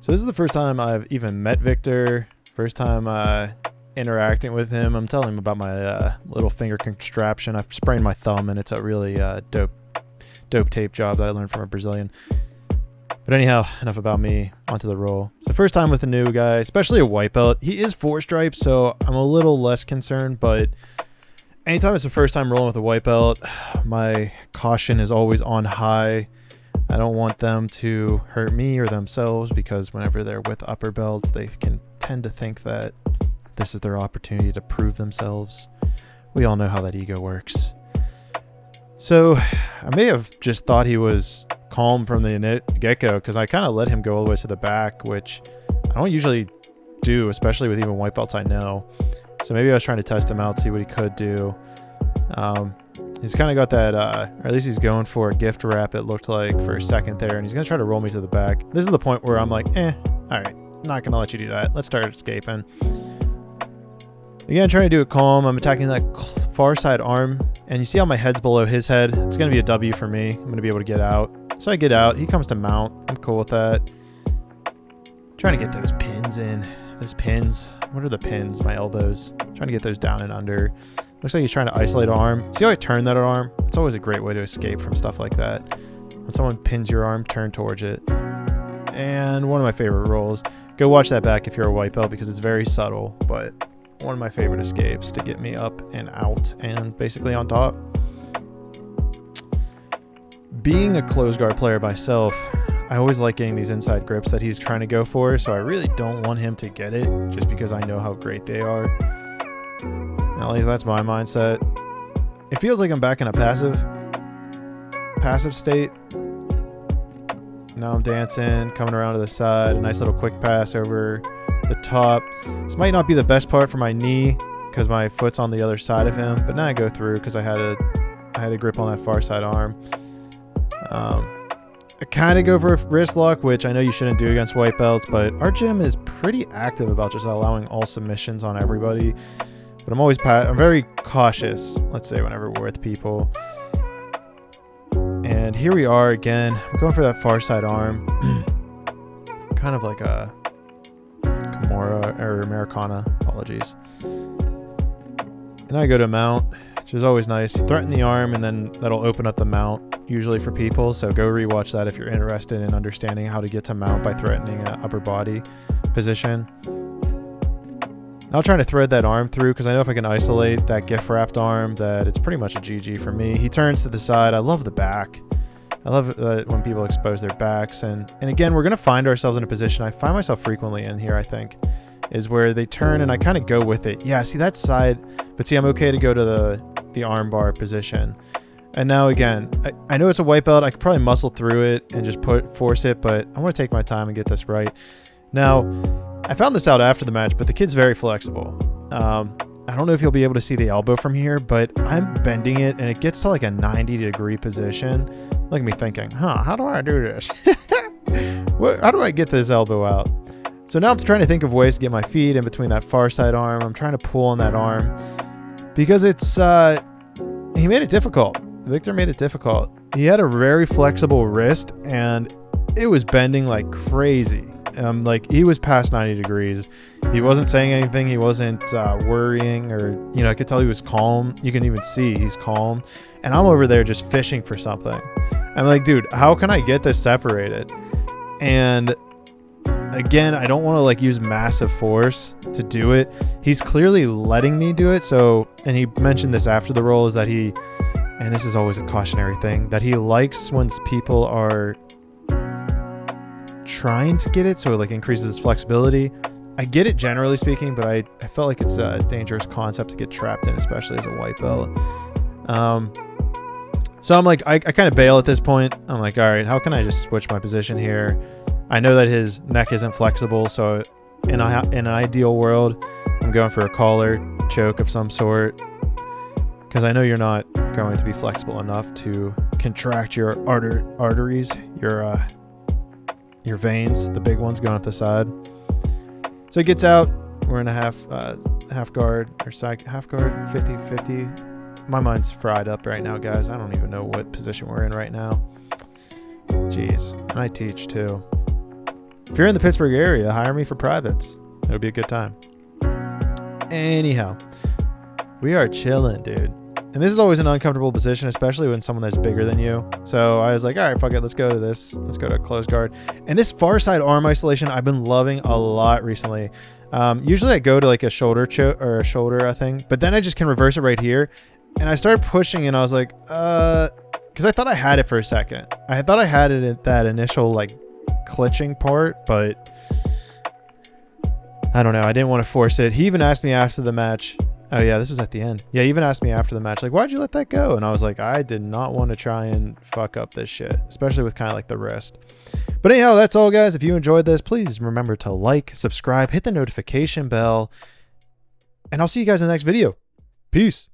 So this is the first time I've even met Victor. First time interacting with him. I'm telling him about my little finger contraption. I sprained my thumb, and it's a really dope tape job that I learned from a Brazilian. But anyhow, enough about me. Onto the role. So first time with a new guy, especially a white belt. He is 4 stripes, so I'm a little less concerned. But anytime it's the first time rolling with a white belt, my caution is always on high. I don't want them to hurt me or themselves, because whenever they're with upper belts, they can tend to think that this is their opportunity to prove themselves. We all know how that ego works. So I may have just thought he was calm from the get-go, because I kind of let him go all the way to the back, which I don't usually do, especially with even white belts I know. So maybe I was trying to test him out, see what he could do. He's kind of got that, or at least he's going for a gift wrap, it looked like, for a second there, and he's going to try to roll me to the back. This is the point where I'm like, all right, not going to let you do that. Let's start escaping. Again, trying to do it calm. I'm attacking that far side arm, and you see how my head's below his head? It's going to be a W for me. I'm going to be able to get out. So I get out. He comes to mount. I'm cool with that. Trying to get those pins in. Those pins. What are the pins? My elbows. Trying to get those down and under. Looks like he's trying to isolate an arm. See how I turn that arm? It's always a great way to escape from stuff like that. When someone pins your arm, turn towards it. And one of my favorite rolls. Go watch that back if you're a white belt, because it's very subtle, but one of my favorite escapes to get me up and out and basically on top. Being a close guard player myself, I always like getting these inside grips that he's trying to go for, so I really don't want him to get it, just because I know how great they are. At least that's my mindset. It feels like I'm back in a passive state. Now I'm dancing, coming around to the side, a nice little quick pass over the top. This might not be the best part for my knee, because my foot's on the other side of him, but now I go through because I had a grip on that far side arm. I kind of go for a wrist lock, which I know you shouldn't do against white belts, but our gym is pretty active about just allowing all submissions on everybody. But I'm very cautious, let's say, whenever we're with people. And here we are again. I'm going for that far side arm. Kind of like a Kimura or Americana, apologies. And I go to mount, which is always nice. Threaten the arm, and then that'll open up the mount usually for people. So go rewatch that if you're interested in understanding how to get to mount by threatening an upper body position. Now trying to thread that arm through, because I know if I can isolate that gift wrapped arm, that it's pretty much a GG for me. He turns to the side. I love the back. I love when people expose their backs. And again, we're going to find ourselves in a position I find myself frequently in here, I think, is where they turn and I kind of go with it. Yeah, see that side, but see, I'm okay to go to the arm bar position. And now again, I know it's a white belt. I could probably muscle through it and just force it, but I want to take my time and get this right. Now, I found this out after the match, but the kid's very flexible. I don't know if you'll be able to see the elbow from here, but I'm bending it and it gets to like a 90-degree position. Look at me thinking, how do I do this? How do I get this elbow out? So now I'm trying to think of ways to get my feet in between that far side arm. I'm trying to pull on that arm because it's, he made it difficult. Victor made it difficult. He had a very flexible wrist and it was bending like crazy. Like he was past 90 degrees. He wasn't saying anything. He wasn't worrying, or, you know, I could tell he was calm. You can even see he's calm. And I'm over there just fishing for something. I'm like, dude, how can I get this separated? And again, I don't want to like use massive force to do it. He's clearly letting me do it. So, and he mentioned this after the roll, is that he, and this is always a cautionary thing, that he likes when people are trying to get it, so it like increases its flexibility. I get it generally speaking, but I felt like it's a dangerous concept to get trapped in, especially as a white belt. So I'm like, I kind of bail at this point. I'm like, all right, how can I just switch my position here? I know that his neck isn't flexible, so in an ideal world, I'm going for a collar choke of some sort, because I know you're not going to be flexible enough to contract your arteries, your veins, the big ones going up the side. So it gets out. We're in a half guard or side half guard, 50-50. My mind's fried up right now, guys. I don't even know what position we're in right now. Jeez, and I teach too. If you're in the Pittsburgh area, hire me for privates. It'll be a good time. Anyhow, we are chilling, dude. And this is always an uncomfortable position, especially when someone that's bigger than you. So I was like, all right, fuck it. Let's go to this. Let's go to close guard. And this far side arm isolation, I've been loving a lot recently. Usually I go to like a shoulder or a shoulder, I think, but then I just can reverse it right here. And I started pushing and I was like, because I thought I had it for a second. I thought I had it at that initial like clutching part, but I don't know. I didn't want to force it. He even asked me after the match. Oh yeah, this was at the end. Yeah, he even asked me after the match, like, why'd you let that go? And I was like, I did not want to try and fuck up this shit, especially with kind of like the wrist. But anyhow, that's all, guys. If you enjoyed this, please remember to like, subscribe, hit the notification bell, and I'll see you guys in the next video. Peace.